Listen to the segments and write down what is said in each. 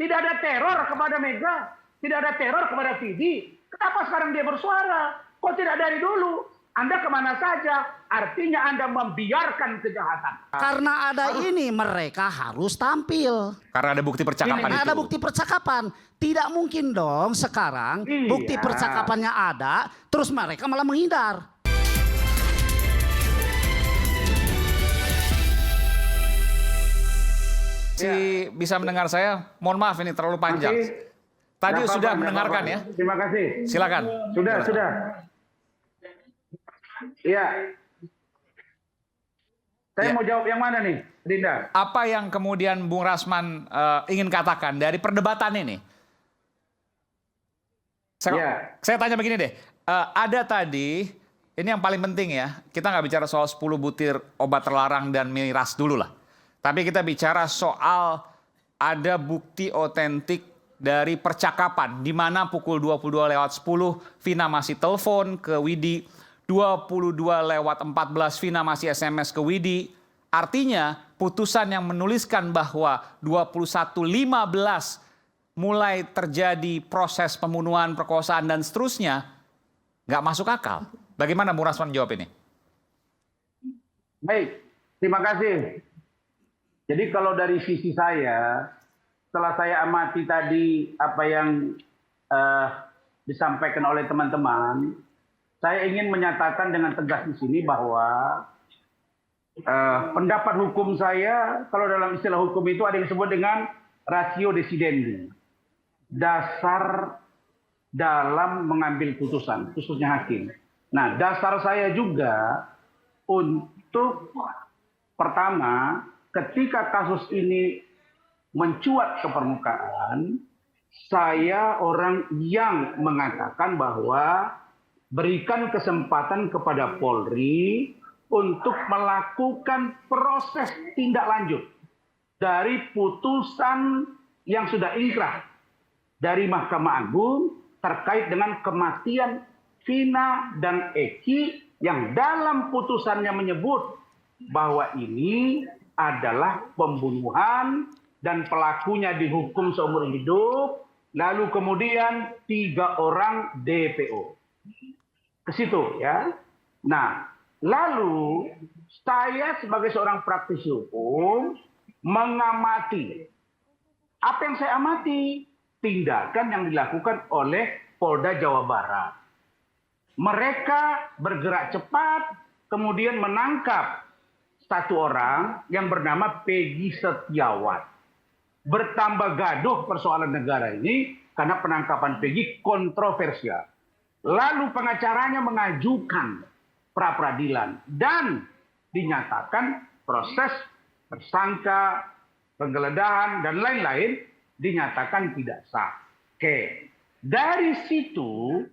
Tidak ada teror kepada Mega, tidak ada teror kepada Vidi. Kenapa sekarang dia bersuara? Kok tidak dari dulu? Anda kemana saja? Artinya Anda membiarkan kejahatan. Karena ada ini mereka harus tampil. Karena ada bukti percakapan Karena itu. ada bukti percakapan. Tidak mungkin dong sekarang bukti percakapannya ada, terus mereka malah menghindar. Bisa mendengar saya? Mohon maaf ini terlalu panjang. Tadi sudah mendengarkan ya? Terima kasih. Silakan. Sudah. Iya. Saya mau jawab yang mana nih, Dinda? Apa yang kemudian Bung Rasman ingin katakan dari perdebatan ini? Saya tanya begini deh. Ada tadi, ini yang paling penting ya. Kita nggak bicara soal 10 butir obat terlarang dan miras dulu lah. Tapi kita bicara soal ada bukti otentik dari percakapan. Di mana pukul 22:10 Vina masih telepon ke Widi. 22:14 Vina masih SMS ke Widi. Artinya putusan yang menuliskan bahwa 21:15 mulai terjadi proses pembunuhan, perkosaan dan seterusnya nggak masuk akal. Bagaimana Bung Rasman jawab ini? Baik, terima kasih. Jadi kalau dari sisi saya, setelah saya amati tadi apa yang disampaikan oleh teman-teman, saya ingin menyatakan dengan tegas di sini bahwa pendapat hukum saya, kalau dalam istilah hukum itu ada yang disebut dengan ratio decidendi. Dasar dalam mengambil putusan, khususnya hakim. Nah, dasar saya juga untuk pertama, ketika kasus ini mencuat ke permukaan, saya orang yang mengatakan bahwa berikan kesempatan kepada Polri untuk melakukan proses tindak lanjut dari putusan yang sudah inkrah dari Mahkamah Agung terkait dengan kematian Vina dan Eki yang dalam putusannya menyebut bahwa ini adalah pembunuhan dan pelakunya dihukum seumur hidup, lalu kemudian 3 orang DPO. Ke situ ya. Nah, lalu saya sebagai seorang praktisi hukum mengamati. Apa yang saya amati? Tindakan yang dilakukan oleh Polda Jawa Barat. Mereka bergerak cepat, kemudian menangkap satu orang yang bernama Peggy Setiawan. Bertambah gaduh persoalan negara ini karena penangkapan Peggy kontroversial. Lalu pengacaranya mengajukan pra-peradilan dan dinyatakan proses tersangka, penggeledahan dan lain-lain dinyatakan tidak sah. Oke. Dari situ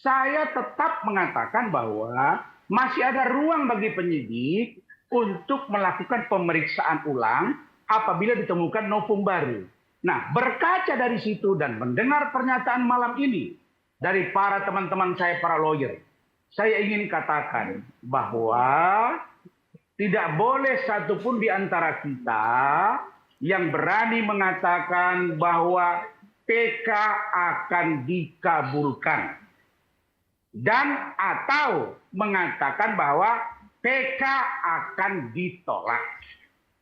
saya tetap mengatakan bahwa masih ada ruang bagi penyidik untuk melakukan pemeriksaan ulang apabila ditemukan novum baru. Nah, berkaca dari situ dan mendengar pernyataan malam ini dari para teman-teman saya, para lawyer, saya ingin katakan bahwa tidak boleh satupun di antara kita yang berani mengatakan bahwa PK akan dikabulkan dan atau mengatakan bahwa PK akan ditolak.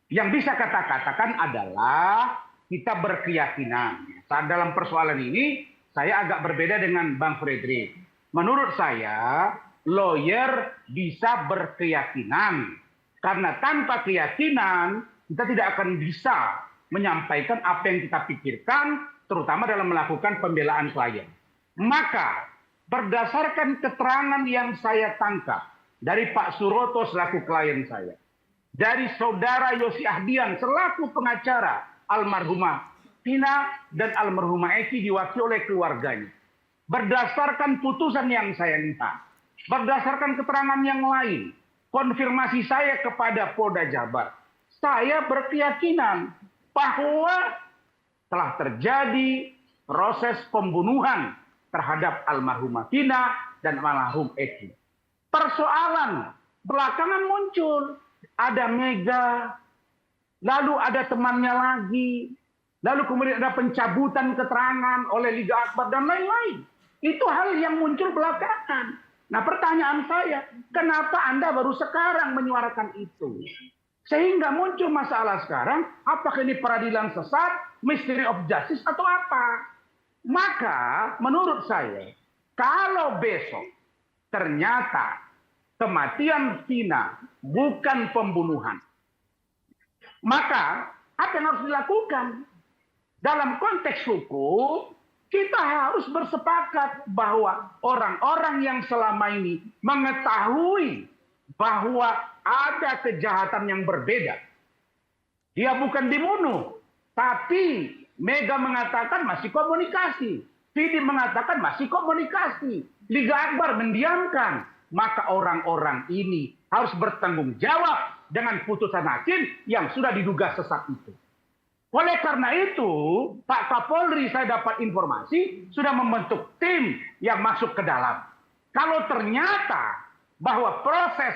Yang bisa katakan adalah kita berkeyakinan. Saat dalam persoalan ini, saya agak berbeda dengan Bang Fredrik. Menurut saya, lawyer bisa berkeyakinan. Karena tanpa keyakinan, kita tidak akan bisa menyampaikan apa yang kita pikirkan, terutama dalam melakukan pembelaan klien. Maka, berdasarkan keterangan yang saya tangkap dari Pak Suroto selaku klien saya, dari saudara Yosi Ahdian selaku pengacara almarhumah Vina dan almarhumah Eki diwakili oleh keluarganya, berdasarkan putusan yang saya minta, berdasarkan keterangan yang lain, konfirmasi saya kepada Polda Jabar, saya berkeyakinan bahwa telah terjadi proses pembunuhan terhadap almarhumah Vina dan almarhum Eki. Persoalan belakangan muncul, ada Mega, lalu ada temannya lagi, lalu kemudian ada pencabutan keterangan oleh Liga Akbar dan lain-lain. Itu hal yang muncul belakangan. Nah, pertanyaan saya, kenapa Anda baru sekarang menyuarakan itu? Sehingga muncul masalah sekarang, apakah ini peradilan sesat, mystery of justice atau apa? Maka menurut saya, kalau besok ternyata kematian Vina bukan pembunuhan, maka apa yang harus dilakukan? Dalam konteks hukum, kita harus bersepakat bahwa orang-orang yang selama ini mengetahui bahwa ada kejahatan yang berbeda. Dia bukan dibunuh, tapi Mega mengatakan masih komunikasi. Vidi mengatakan masih komunikasi. Liga Akbar mendiamkan. Maka orang-orang ini harus bertanggung jawab dengan putusan hakim yang sudah diduga sesat itu. Oleh karena itu, Pak Kapolri saya dapat informasi sudah membentuk tim yang masuk ke dalam. Kalau ternyata bahwa proses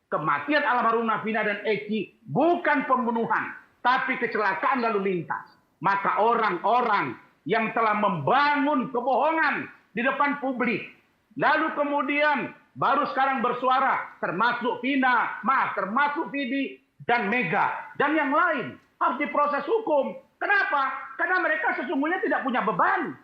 kematian almarhumah Vina dan Eki bukan pembunuhan, tapi kecelakaan lalu lintas, maka orang-orang yang telah membangun kebohongan di depan publik, lalu kemudian baru sekarang bersuara, termasuk Vina, termasuk Vidi dan Mega dan yang lain, harus diproses hukum. Kenapa? Karena mereka sesungguhnya tidak punya beban.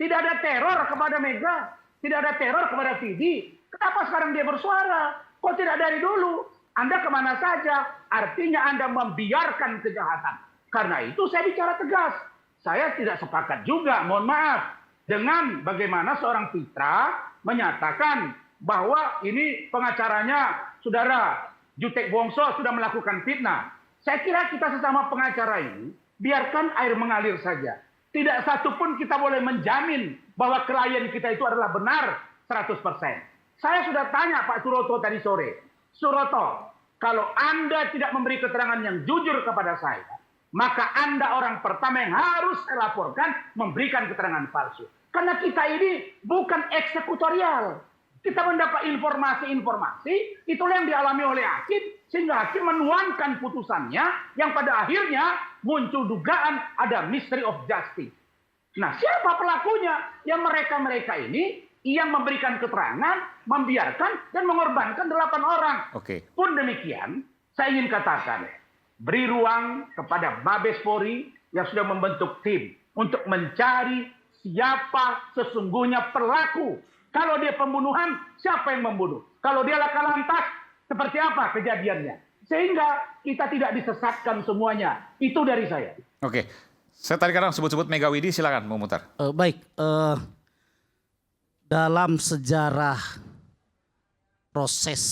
Tidak ada teror kepada Mega, tidak ada teror kepada Vidi. Kenapa sekarang dia bersuara? Kok tidak dari dulu? Anda kemana saja? Artinya Anda membiarkan kejahatan. Karena itu saya bicara tegas. Saya tidak sepakat juga, mohon maaf, dengan bagaimana seorang Fitra menyatakan bahwa ini pengacaranya saudara Jutek Wongso sudah melakukan fitnah. Saya kira kita sesama pengacara ini biarkan air mengalir saja. Tidak satu pun kita boleh menjamin bahwa klien kita itu adalah benar 100%. Saya sudah tanya Pak Suroto tadi sore. Suroto, kalau Anda tidak memberi keterangan yang jujur kepada saya, maka Anda orang pertama yang harus saya laporkan memberikan keterangan palsu. Karena kita ini bukan eksekutorial. Kita mendapat informasi-informasi, itulah yang dialami oleh hakim, sehingga hakim menuangkan putusannya, yang pada akhirnya muncul dugaan ada mystery of justice. Nah, siapa pelakunya? Yang mereka-mereka ini yang memberikan keterangan, membiarkan, dan mengorbankan 8 orang. Oke. Pun demikian, saya ingin katakan, beri ruang kepada Mabes Polri yang sudah membentuk tim untuk mencari siapa sesungguhnya pelaku. Kalau dia pembunuhan, siapa yang membunuh? Kalau dia laka lantas, seperti apa kejadiannya? Sehingga kita tidak disesatkan semuanya. Itu dari saya. Oke. Saya tadi kadang sebut-sebut Mega Widi, silakan mau mutar. Baik, dalam sejarah proses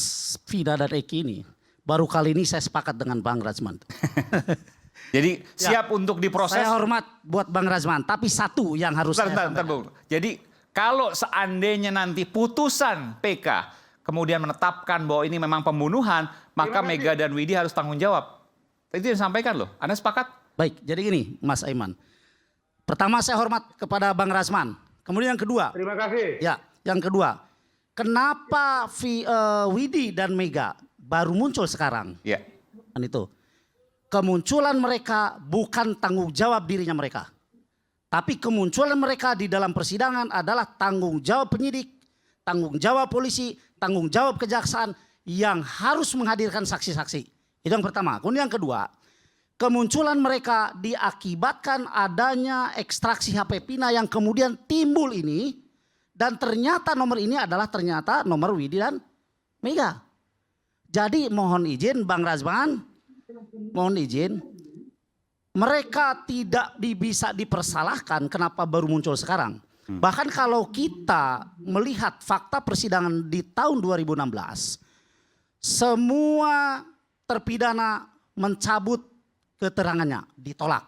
Vina dan Eki ini, baru kali ini saya sepakat dengan Bang Rajman. Jadi siap untuk diproses. Saya hormat buat Bang Rajman, tapi satu yang harus Bentar, Bung. Jadi kalau seandainya nanti putusan PK kemudian menetapkan bahwa ini memang pembunuhan, maka Mega dan Widi harus tanggung jawab. Itu yang disampaikan loh. Anda sepakat? Baik, jadi gini Mas Aiman. Pertama saya hormat kepada Bang Rajman. Kemudian yang kedua. Terima kasih. Ya, yang kedua. Kenapa Widi dan Mega baru muncul sekarang? Ya. Kan itu. Kemunculan mereka bukan tanggung jawab dirinya mereka. Tapi kemunculan mereka di dalam persidangan adalah tanggung jawab penyidik, tanggung jawab polisi, tanggung jawab kejaksaan yang harus menghadirkan saksi-saksi. Itu yang pertama. Kemudian yang kedua, kemunculan mereka diakibatkan adanya ekstraksi HP Vina yang kemudian timbul ini. Dan ternyata nomor ini adalah ternyata nomor Widi dan Mega. Jadi mohon izin Bang Rajman, mohon izin. Mereka tidak bisa dipersalahkan kenapa baru muncul sekarang. Bahkan kalau kita melihat fakta persidangan di tahun 2016, semua terpidana mencabut keterangannya, ditolak.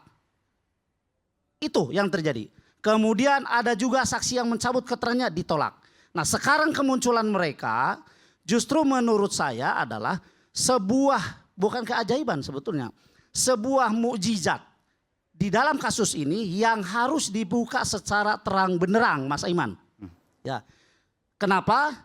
Itu yang terjadi. Kemudian ada juga saksi yang mencabut keterangannya, ditolak. Nah sekarang kemunculan mereka justru menurut saya adalah sebuah, bukan keajaiban sebetulnya, sebuah mukjizat di dalam kasus ini yang harus dibuka secara terang benderang, Mas Aiman. Ya, kenapa?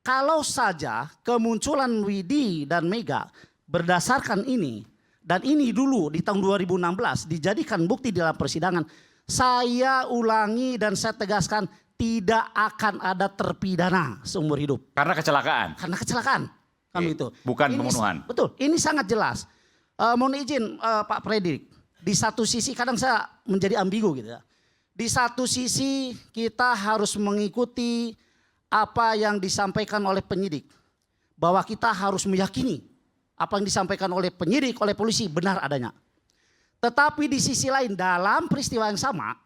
Kalau saja kemunculan Widi dan Mega berdasarkan ini Dan ini dulu di tahun 2016 dijadikan bukti dalam persidangan. Saya ulangi dan saya tegaskan, tidak akan ada terpidana seumur hidup. Karena kecelakaan. Karena kecelakaan. Kan itu. Bukan Ini, pembunuhan. Betul, ini sangat jelas. Mohon izin Pak Fredrik, di satu sisi kadang saya menjadi ambigu gitu ya. Di satu sisi kita harus mengikuti apa yang disampaikan oleh penyidik. Bahwa kita harus meyakini apa yang disampaikan oleh penyidik, oleh polisi benar adanya. Tetapi di sisi lain dalam peristiwa yang sama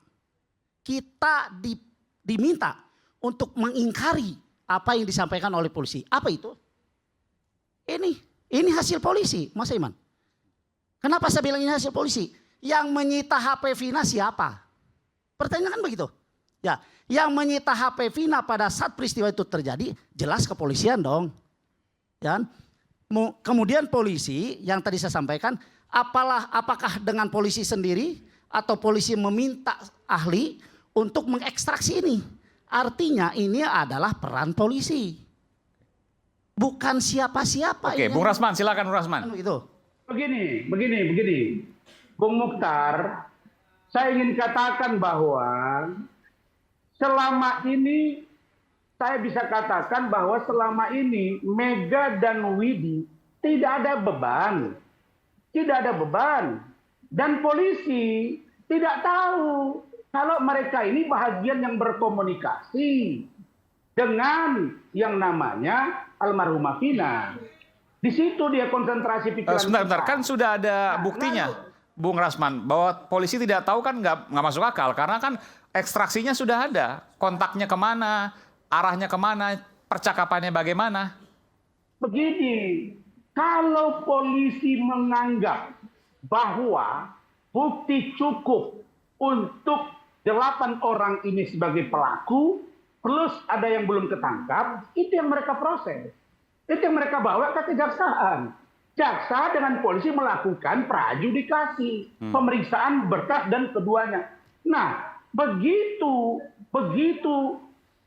kita diminta untuk mengingkari apa yang disampaikan oleh polisi. Apa itu? Ini hasil polisi, Mas Iman. Kenapa saya bilang ini hasil polisi? Yang menyita HP Vina siapa? Pertanyaan kan begitu. Ya, yang menyita HP Vina pada saat peristiwa itu terjadi jelas kepolisian dong. Ya. Kemudian polisi yang tadi saya sampaikan, apakah dengan polisi sendiri atau polisi meminta ahli untuk mengekstraksi ini? Artinya ini adalah peran polisi. Bukan siapa-siapa. Oke, Bung Rasman, silakan Bung Rasman. Itu. Begini. Bung Mukhtar, saya ingin katakan bahwa selama ini, saya bisa katakan bahwa selama ini Mega dan Widi tidak ada beban. Tidak ada beban. Dan polisi tidak tahu kalau mereka ini bahagian yang berkomunikasi dengan yang namanya almarhumah Vina. Di situ dia konsentrasi pikiran. Sebentar, kan sudah ada buktinya, Bung Rasman, bahwa polisi tidak tahu kan nggak masuk akal karena kan ekstraksinya sudah ada, kontaknya kemana, arahnya kemana, percakapannya bagaimana. Begini, kalau polisi menganggap bahwa bukti cukup untuk 8 orang ini sebagai pelaku, plus ada yang belum ketangkap, itu yang mereka proses. Itu yang mereka bawa ke kejaksaan. Jaksa dengan polisi melakukan prajudikasi, pemeriksaan berkas dan keduanya. Nah, begitu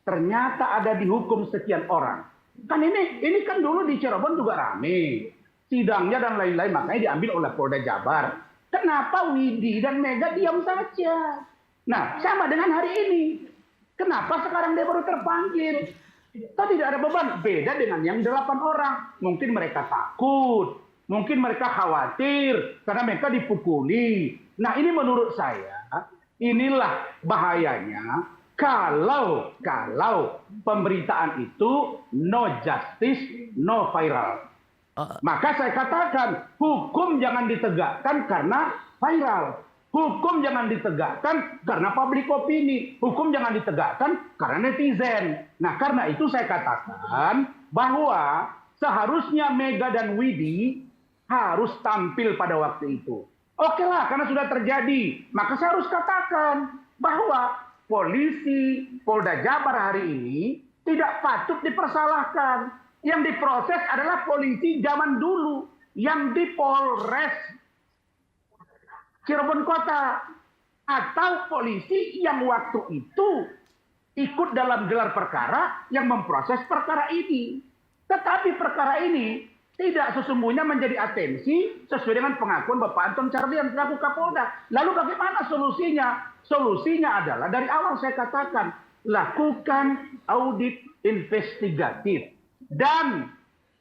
ternyata ada dihukum sekian orang. Kan ini kan dulu di Cirebon juga rame. Sidangnya dan lain-lain, makanya diambil oleh Polda Jabar. Kenapa Widi dan Mega diam saja? Nah, sama dengan hari ini. Kenapa sekarang dia baru terpanggil? Kita tidak ada beban. Beda dengan yang 8 orang. Mungkin mereka takut. Mungkin mereka khawatir. Karena mereka dipukuli. Nah, ini menurut saya, inilah bahayanya. Kalau pemberitaan itu no justice, no viral. Maka saya katakan, hukum jangan ditegakkan karena viral. Hukum jangan ditegakkan karena public opini. Hukum jangan ditegakkan karena netizen. Nah, karena itu saya katakan bahwa seharusnya Mega dan Widi harus tampil pada waktu itu. Oke lah, karena sudah terjadi. Maka saya harus katakan bahwa polisi Polda Jabar hari ini tidak patut dipersalahkan. Yang diproses adalah polisi zaman dulu yang di Polres Cirebon Kota, atau polisi yang waktu itu ikut dalam gelar perkara yang memproses perkara ini. Tetapi perkara ini tidak sesungguhnya menjadi atensi sesuai dengan pengakuan Bapak Anton Carlyan selaku Kapolda. Lalu bagaimana solusinya? Solusinya adalah dari awal saya katakan, lakukan audit investigatif. Dan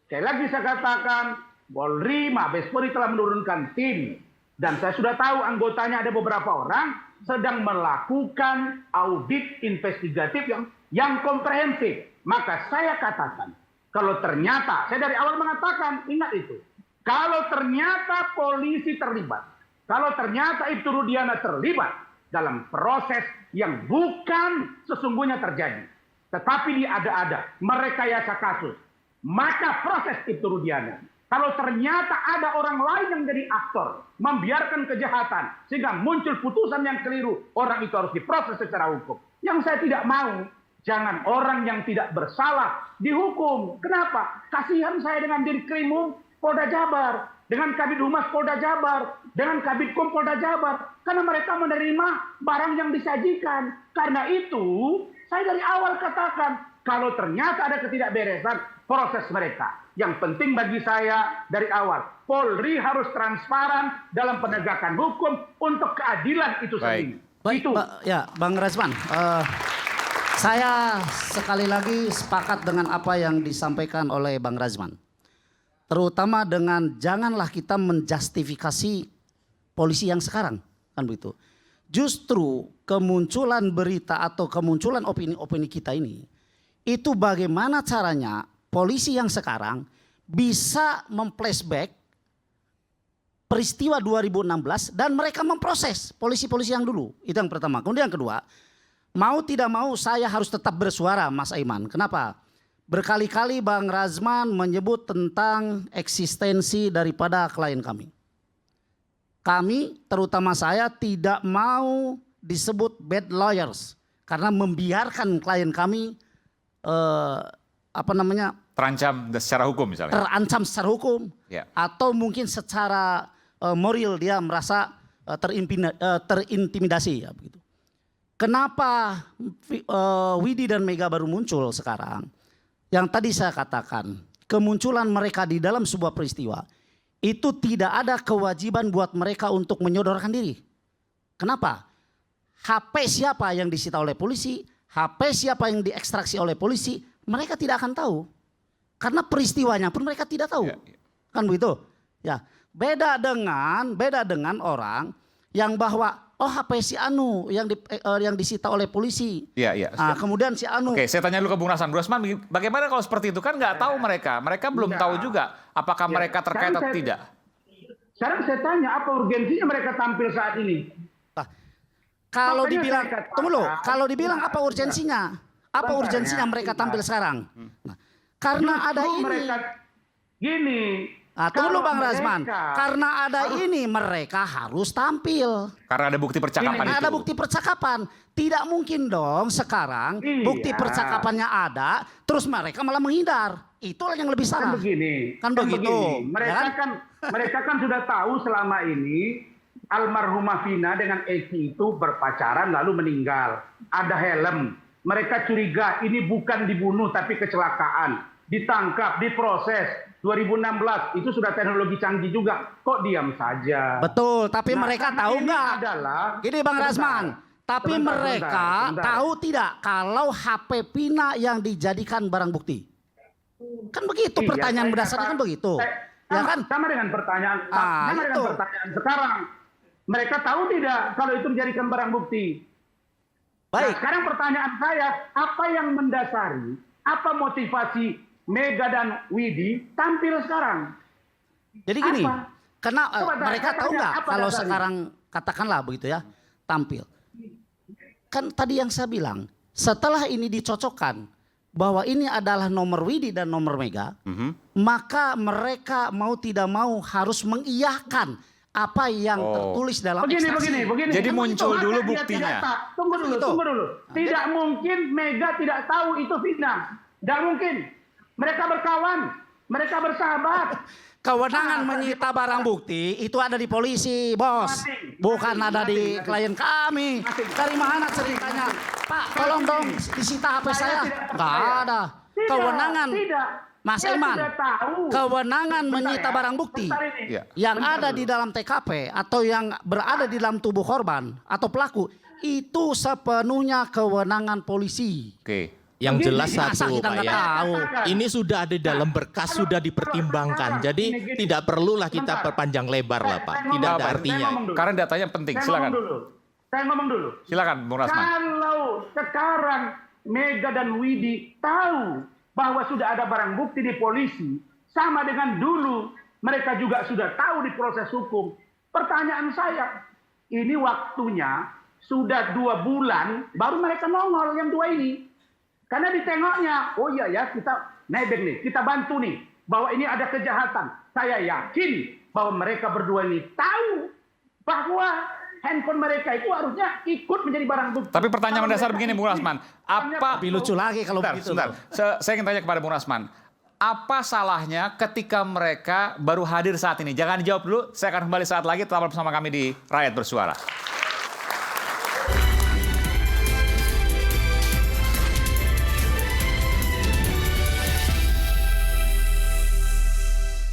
sekali lagi saya katakan, Polri, Mabes Polri telah menurunkan tim. Dan saya sudah tahu anggotanya ada beberapa orang sedang melakukan audit investigatif yang komprehensif. Maka saya katakan, kalau ternyata, saya dari awal mengatakan, ingat itu. Kalau ternyata polisi terlibat, kalau ternyata Ibtu Rudiana terlibat dalam proses yang bukan sesungguhnya terjadi, tetapi diada-ada, merekayasa kasus, maka proses Ibtu Rudiana. Kalau ternyata ada orang lain yang jadi aktor, membiarkan kejahatan, sehingga muncul putusan yang keliru, orang itu harus diproses secara hukum. Yang saya tidak mau, jangan orang yang tidak bersalah dihukum. Kenapa? Kasihan saya dengan Dirkrimum Polda Jabar, dengan Kabid Humas Polda Jabar, dengan Kabidkum Polda Jabar. Karena mereka menerima barang yang disajikan. Karena itu, saya dari awal katakan, kalau ternyata ada ketidakberesan proses mereka. Yang penting bagi saya dari awal, Polri harus transparan dalam penegakan hukum untuk keadilan itu sendiri. Baik, Itu. ya, Bang Razman. Saya sekali lagi sepakat dengan apa yang disampaikan oleh Bang Razman. Terutama dengan janganlah kita menjustifikasi polisi yang sekarang, kan begitu. Justru kemunculan berita atau kemunculan opini-opini kita ini, itu bagaimana caranya polisi yang sekarang bisa memflashback peristiwa 2016 dan mereka memproses polisi-polisi yang dulu. Itu yang pertama. Kemudian yang kedua, mau tidak mau saya harus tetap bersuara, Mas Aiman. Kenapa? Berkali-kali Bang Razman menyebut tentang eksistensi daripada klien kami. Kami, terutama saya, tidak mau disebut bad lawyers karena membiarkan klien kami terancam secara hukum misalnya. Terancam secara hukum, Ya. atau mungkin secara moral dia merasa terintimidasi, ya begitu. Kenapa Widi dan Mega baru muncul sekarang? Yang tadi saya katakan, kemunculan mereka di dalam sebuah peristiwa itu tidak ada kewajiban buat mereka untuk menyodorkan diri. Kenapa? HP siapa yang disita oleh polisi, HP siapa yang diekstraksi oleh polisi, mereka tidak akan tahu. Karena peristiwanya pun mereka tidak tahu. Ya, ya. Kan begitu? Ya, beda dengan orang yang bahwa HP si Anu yang disita oleh polisi. Iya, iya. Nah, kemudian si Anu. Oke, saya tanya dulu ke Bung Rasman. Bung Rasman, bagaimana kalau seperti itu? Kan nggak tahu mereka. Mereka belum tahu juga apakah mereka terkait atau tidak. Sekarang saya tanya, apa urgensinya mereka tampil saat ini? Kalau Makanya dibilang, saya katakan, tunggu dulu, kalau dibilang apa urgensinya? Apa urgensinya mereka tampil sekarang? Nah, karena ada ini. Mereka, gini. Nah, tunggu Bang Razman. Mereka Karena ada ini mereka harus tampil. Karena ada bukti percakapan Karena itu. ada bukti percakapan. Tidak mungkin dong sekarang Iya. bukti percakapannya ada, terus mereka malah menghindar. Itulah yang lebih salah. Kan begini. Kan begitu. Mereka Ya kan? mereka kan sudah tahu selama ini almarhumah Vina dengan Eki itu berpacaran lalu meninggal. Ada helm. Mereka curiga ini bukan dibunuh tapi kecelakaan. Ditangkap, diproses. 2016 itu sudah teknologi canggih juga. Kok diam saja? Betul, tapi Nah, mereka karena tahu ini nggak? adalah- Gini Bang Sebentar. Razman, tapi Sebentar, mereka sebentar. tahu tidak kalau HP Pina yang dijadikan barang bukti? Kan begitu Iya, pertanyaan saya mendasarnya kata- kan begitu. sama, Ya kan? sama dengan pertanyaan, Ah, sama itu. dengan pertanyaan sekarang. Mereka tahu tidak kalau itu dijadikan barang bukti? Nah, Baik. sekarang pertanyaan saya, apa yang mendasari, apa motivasi Mega dan Widi tampil sekarang? Jadi gini, Apa? karena Coba mereka tanya, tahu nggak apa kalau dasarnya? sekarang katakanlah begitu ya, tampil. Kan tadi yang saya bilang, setelah ini dicocokkan bahwa ini adalah nomor Widi dan nomor Mega, maka mereka mau tidak mau harus mengiyahkan apa yang tertulis dalam ekstraksi. Begini. Jadi Kan muncul begitu. dulu Maka dia buktinya. tidak tahu. Tunggu dulu. Tidak mungkin Mega tidak tahu itu fitnah. Tidak mungkin. Mereka berkawan, mereka bersahabat. Kewenangan menyita barang bukti itu ada di polisi, bos. Bukan ada di klien kami. Dari mana ceritanya? Pak, tolong dong disita HP saya. Nggak ada. Kewenangan. Mas Saya Iman, sudah tahu. kewenangan Bentar menyita ya, barang bukti bentar ini. Iya. yang Bentar ada dulu. di dalam TKP atau yang berada di dalam tubuh korban atau pelaku itu sepenuhnya kewenangan polisi. Oke. Yang Begini, jelas masa satu kita Pak nggak ya. tahu? Ini sudah ada dalam berkas, sudah dipertimbangkan. Jadi tidak perlulah kita Bentar. perpanjang lebar lah Pak. Saya Tidak ada ngomong- artinya. saya ngomong dulu. Karena datanya penting, Saya silakan. ngomong dulu. Silakan Bung Rasman. Kalau sekarang Mega dan Widi tahu bahwa sudah ada barang bukti di polisi, sama dengan dulu mereka juga sudah tahu di proses hukum. Pertanyaan saya, ini waktunya sudah 2 bulan baru mereka nongol yang 2 ini. Karena ditengoknya, oh iya ya kita nebeng nih, kita bantu nih bahwa ini ada kejahatan. Saya yakin bahwa mereka berdua ini tahu bahwa handphone mereka itu harusnya ikut menjadi barang bukti. Tapi pertanyaan Kalau mendasar mereka begini Bung ini, Rasman. hanya Apa Lebih lucu lagi kalau begitu. Sebentar. Saya ingin tanya kepada Bung Rasman. Apa salahnya ketika mereka baru hadir saat ini? Jangan dijawab dulu. Saya akan kembali saat lagi. Tetap bersama kami di Rakyat Bersuara.